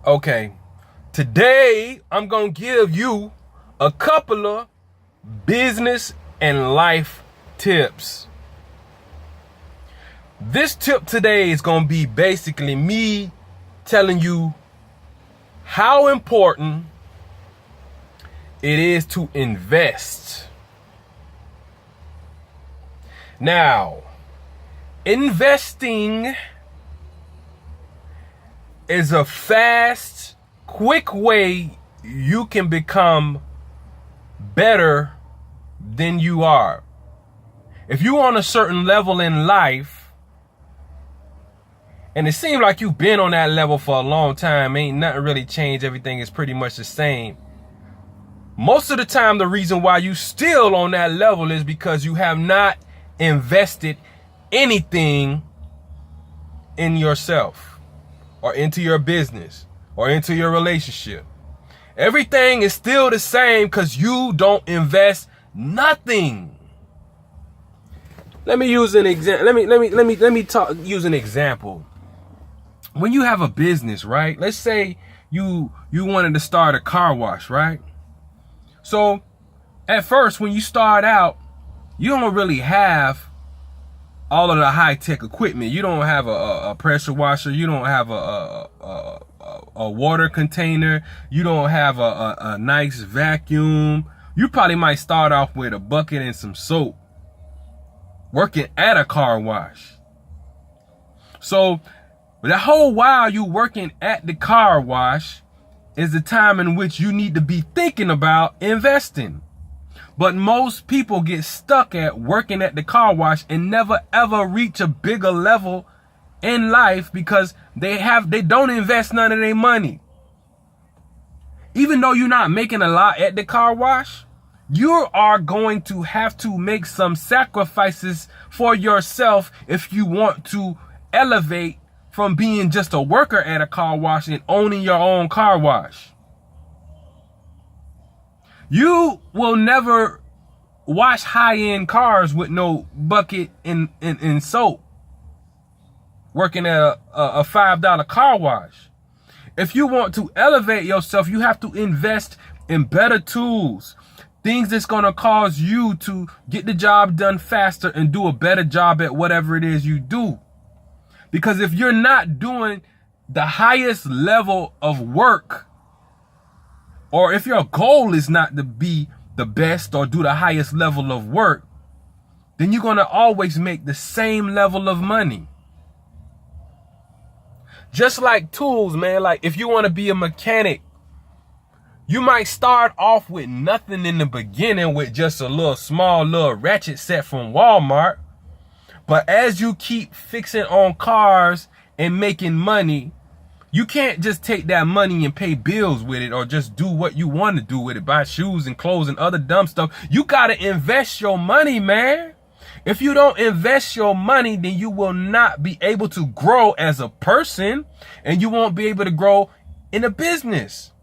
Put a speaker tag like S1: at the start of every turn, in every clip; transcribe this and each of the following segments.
S1: Okay, today I'm gonna give you a couple of business and life tips. This tip today is gonna be basically me telling you how important it is to invest. Now, investing is a fast, quick way you can become better than you are. If you're on a certain level in life, and it seems like you've been on that level for a long time, ain't nothing really changed, everything is pretty much the same. Most of the time, the reason why you still on that level is because you have not invested anything in yourself, or into your business, or into your relationship. Everything is still the same because you don't invest nothing. Let me use an example. Use an example. When you have a business, right? Let's say you wanted to start a car wash, right? So at first, when you start out, you don't really have all of the high-tech equipment. You don't have a pressure washer. You don't have a water container. You don't have a nice vacuum. You probably might start off with a bucket and some soap, working at a car wash. So the whole while you working at the car wash is the time in which you need to be thinking about investing. But most people get stuck at working at the car wash and never ever reach a bigger level in life because they don't invest none of their money. Even though you're not making a lot at the car wash, you are going to have to make some sacrifices for yourself if you want to elevate from being just a worker at a car wash and owning your own car wash. You will never wash high-end cars with no bucket and soap working at a $5 car wash. If you want to elevate yourself, you have to invest in better tools, things that's going to cause you to get the job done faster and do a better job at whatever it is you do. Because if you're not doing the highest level of work, or if your goal is not to be the best or do the highest level of work, then you're going to always make the same level of money. Just like tools, man. Like if you want to be a mechanic, you might start off with nothing in the beginning with just a small ratchet set from Walmart. But as you keep fixing on cars and making money, you can't just take that money and pay bills with it or just do what you want to do with it, buy shoes and clothes and other dumb stuff. You got to invest your money, man. If you don't invest your money, then you will not be able to grow as a person and you won't be able to grow in a business.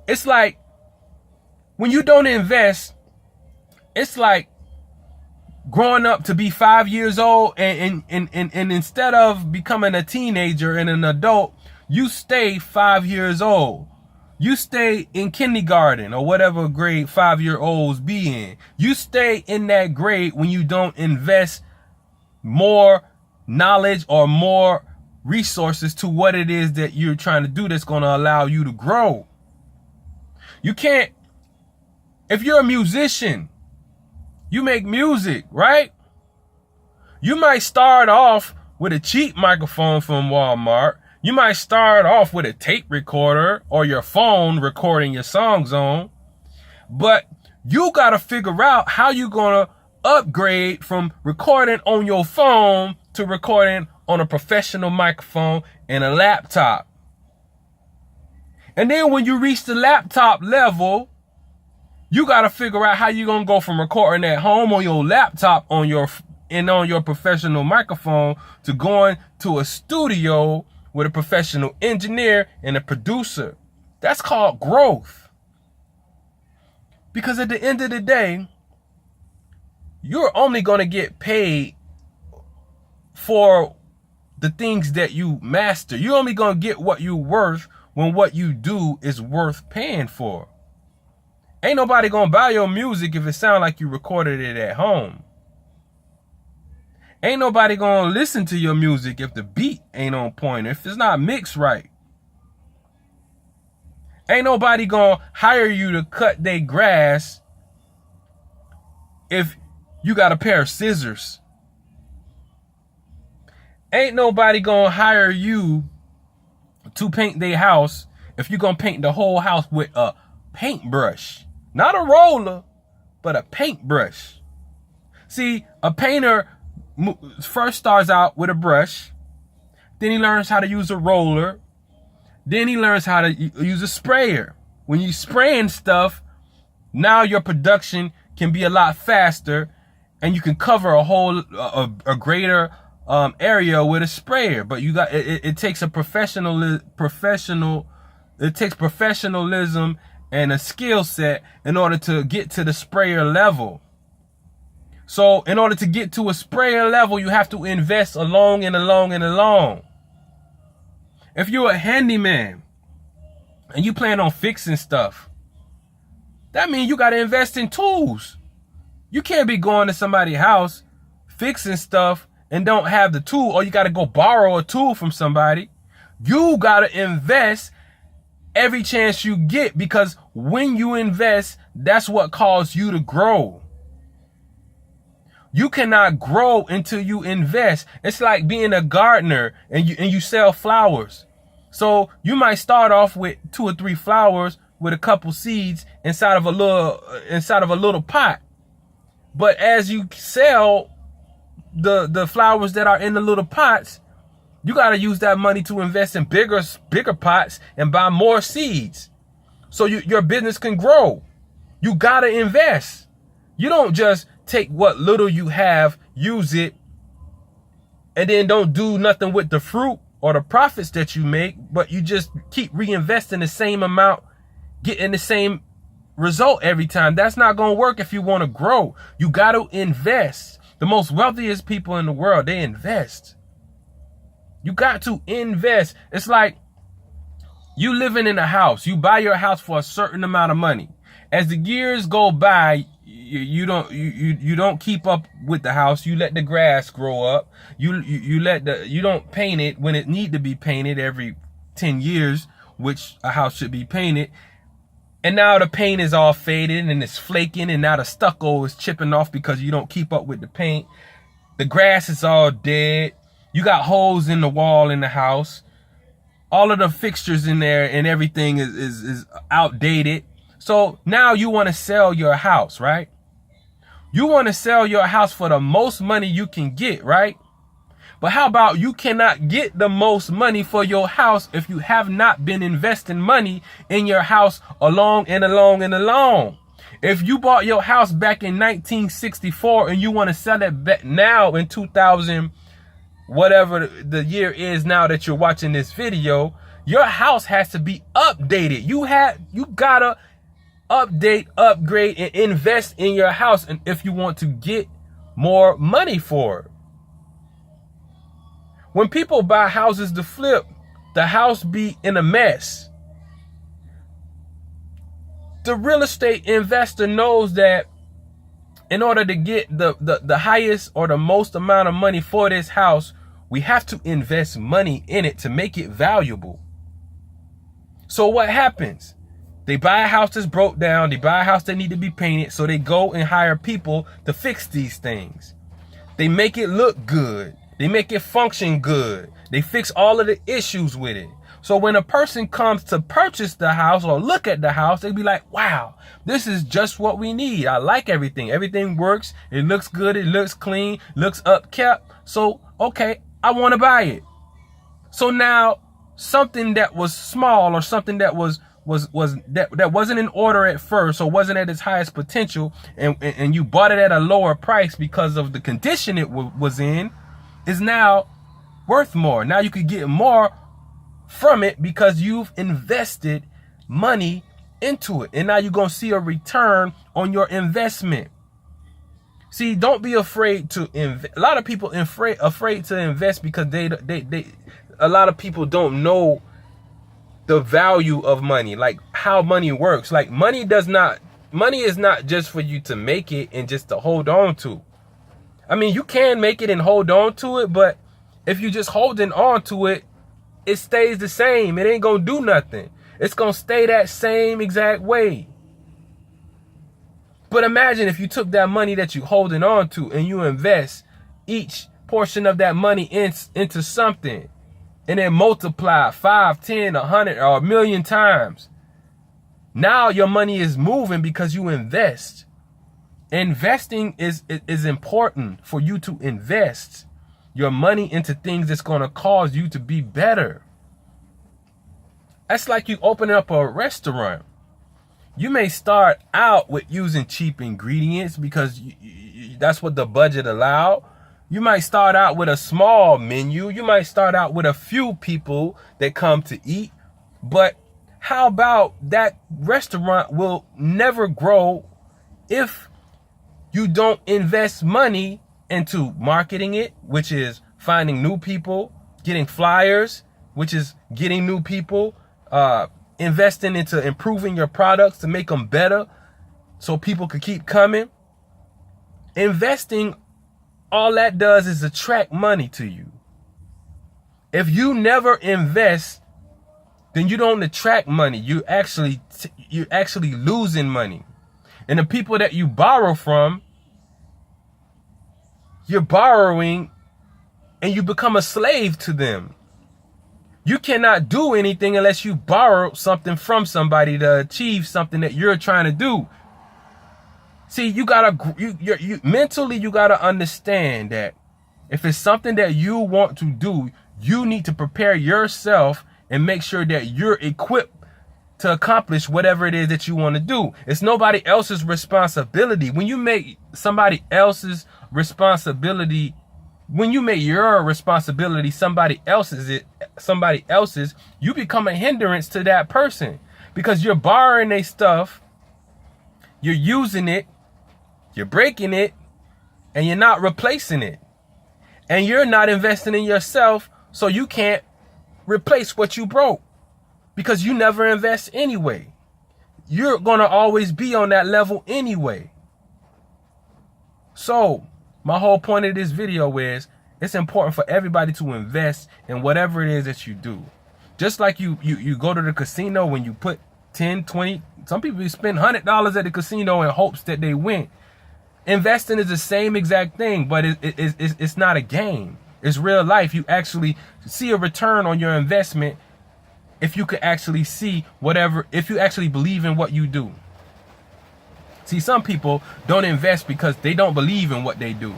S1: It's like when you don't invest, it's like growing up to be 5 years old and instead of becoming a teenager and an adult, you stay 5 years old. You stay in kindergarten or whatever grade 5-year-olds be in. You stay in that grade when you don't invest more knowledge or more resources to what it is that you're trying to do that's going to allow you to grow. You can't, if you're a musician, you make music, right? You might start off with a cheap microphone from Walmart. You might start off with a tape recorder or your phone recording your songs on. But you got to figure out how you're going to upgrade from recording on your phone to recording on a professional microphone and a laptop. And then when you reach the laptop level, you got to figure out how you're going to go from recording at home on your laptop on your professional microphone to going to a studio with a professional engineer and a producer. That's called growth. Because at the end of the day, you're only going to get paid for the things that you master. You're only going to get what you're worth when what you do is worth paying for. Ain't nobody going to buy your music if it sounds like you recorded it at home. Ain't nobody going to listen to your music if the beat ain't on point, if it's not mixed right. Ain't nobody going to hire you to cut their grass if you got a pair of scissors. Ain't nobody going to hire you to paint their house if you're going to paint the whole house with a paintbrush. Not a roller, but a paintbrush. See, a painter first starts out with a brush. Then he learns how to use a roller. Then he learns how to use a sprayer. When you spraying stuff, now your production can be a lot faster, and you can cover a greater area with a sprayer. But it takes professionalism and a skill set in order to get to the sprayer level. So in order to get to a sprayer level, you have to invest along and along and along. If you're a handyman and you plan on fixing stuff, that means you got to invest in tools. You can't be going to somebody's house, fixing stuff, and don't have the tool, or you got to go borrow a tool from somebody. You got to invest every chance you get, because when you invest, that's what causes you to grow. You cannot grow until you invest. It's like being a gardener and you sell flowers. So you might start off with 2 or 3 flowers with a couple seeds inside of a little pot. But as you sell the flowers that are in the little pots, you got to use that money to invest in bigger pots and buy more seeds so your business can grow. You got to invest. You don't just take what little you have, use it, and then don't do nothing with the fruit or the profits that you make, but you just keep reinvesting the same amount, getting the same result every time. That's not going to work if you want to grow. You got to invest. The most wealthiest people in the world, they invest. You got to invest. It's like you living in a house. You buy your house for a certain amount of money. As the years go by, you don't keep up with the house. You let the grass grow up. You don't paint it when it need to be painted every 10 years, which a house should be painted. And now the paint is all faded and it's flaking, and now the stucco is chipping off because you don't keep up with the paint. The grass is all dead. You got holes in the wall in the house. All of the fixtures in there and everything is outdated. So now you want to sell your house, right? You want to sell your house for the most money you can get, right? But how about you cannot get the most money for your house if you have not been investing money in your house along and along and along? If you bought your house back in 1964 and you want to sell it back now in 2000, whatever the year is now that you're watching this video, your house has to be updated. You gotta update, upgrade, and invest in your house, and if you want to get more money for it. When people buy houses to flip, the house be in a mess. The real estate investor knows that in order to get the highest or the most amount of money for this house, we have to invest money in it to make it valuable. So what happens? They buy a house that's broke down. They buy a house that need to be painted. So they go and hire people to fix these things. They make it look good. They make it function good. They fix all of the issues with it. So when a person comes to purchase the house or look at the house, they be like, wow, this is just what we need. I like everything. Everything works. It looks good. It looks clean, looks upkept. So, okay, I want to buy it. So now something that was small or something that that wasn't in order at first or wasn't at its highest potential, and you bought it at a lower price because of the condition it was in, is now worth more. Now you could get more from it because you've invested money into it, and now you're gonna see a return on your investment. See, don't be afraid to invest. A lot of people afraid to invest because a lot of people don't know the value of money, like how money works. Like money is not just for you to make it and just to hold on to. I mean, you can make it and hold on to it, but if you just holding on to it, it stays the same. It ain't gonna do nothing. It's gonna stay that same exact way. But imagine if you took that money that you holding on to and you invest each portion of that money into something and then multiply 5, 10, 100 or 1,000,000 times. Now your money is moving because you invest. Investing is important for you to invest your money into things that's going to cause you to be better. That's like you opening up a restaurant. You may start out with using cheap ingredients because that's what the budget allowed. You might start out with a small menu. You might start out with a few people that come to eat. But how about that restaurant will never grow if you don't invest money into marketing it, which is finding new people, getting flyers, which is getting new people, investing into improving your products to make them better so people could keep coming. Investing, all that does is attract money to you. If you never invest, then you don't attract money. You're actually losing money. And the people that you borrow from, you're borrowing and you become a slave to them. You cannot do anything unless you borrow something from somebody to achieve something that you're trying to do. See, you mentally, you gotta understand that if it's something that you want to do, you need to prepare yourself and make sure that you're equipped to accomplish whatever it is that you want to do. It's nobody else's responsibility. When you make somebody else's responsibility, when you make your responsibility somebody else's, you become a hindrance to that person because you're borrowing their stuff, you're using it, you're breaking it, and you're not replacing it. And you're not investing in yourself, so you can't replace what you broke because you never invest anyway. You're going to always be on that level anyway. So my whole point of this video is it's important for everybody to invest in whatever it is that you do. Just like you go to the casino when you put 10, 20, some people spend $100 at the casino in hopes that they win. Investing is the same exact thing, but it's not a game. It's real life. You actually see a return on your investment if you could actually see if you actually believe in what you do. See, some people don't invest because they don't believe in what they do.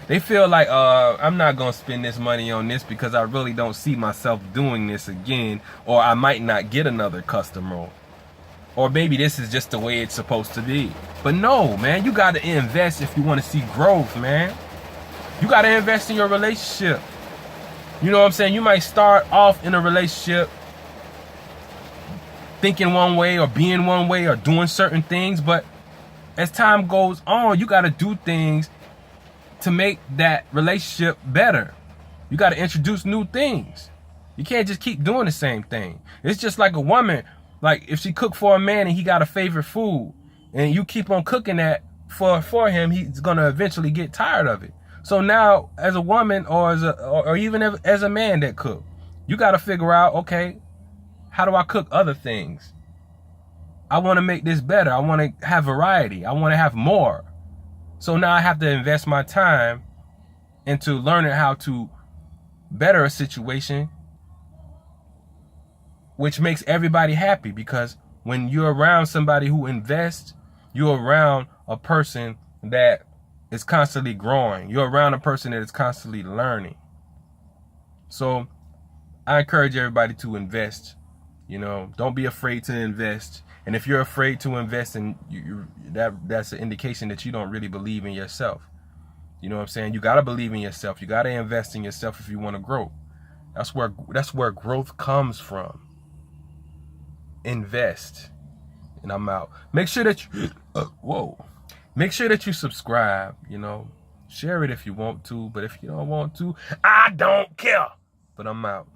S1: They feel like, I'm not going to spend this money on this because I really don't see myself doing this again, or I might not get another customer, or maybe this is just the way it's supposed to be. But no, man, you got to invest if you want to see growth, man. You got to invest in your relationship. You know what I'm saying? You might start off in a relationship thinking one way or being one way or doing certain things, but as time goes on, you got to do things to make that relationship better. You got to introduce new things. You can't just keep doing the same thing. It's just like a woman, like if she cook for a man and he got a favorite food and you keep on cooking that for him, he's going to eventually get tired of it. So now as a woman or even as a man that cook, you got to figure out, okay, how do I cook other things? I want to make this better. I want to have variety. I want to have more. So now I have to invest my time into learning how to better a situation, which makes everybody happy, because when you're around somebody who invests, you're around a person that is constantly growing. You're around a person that is constantly learning. So I encourage everybody to invest. You know, don't be afraid to invest. And if you're afraid to invest, and that's an indication that you don't really believe in yourself. You know what I'm saying? You got to believe in yourself. You got to invest in yourself if you want to grow. That's where growth comes from. Invest. And I'm out. Make sure that you Make sure that you subscribe, you know. Share it if you want to, but if you don't want to, I don't care. But I'm out.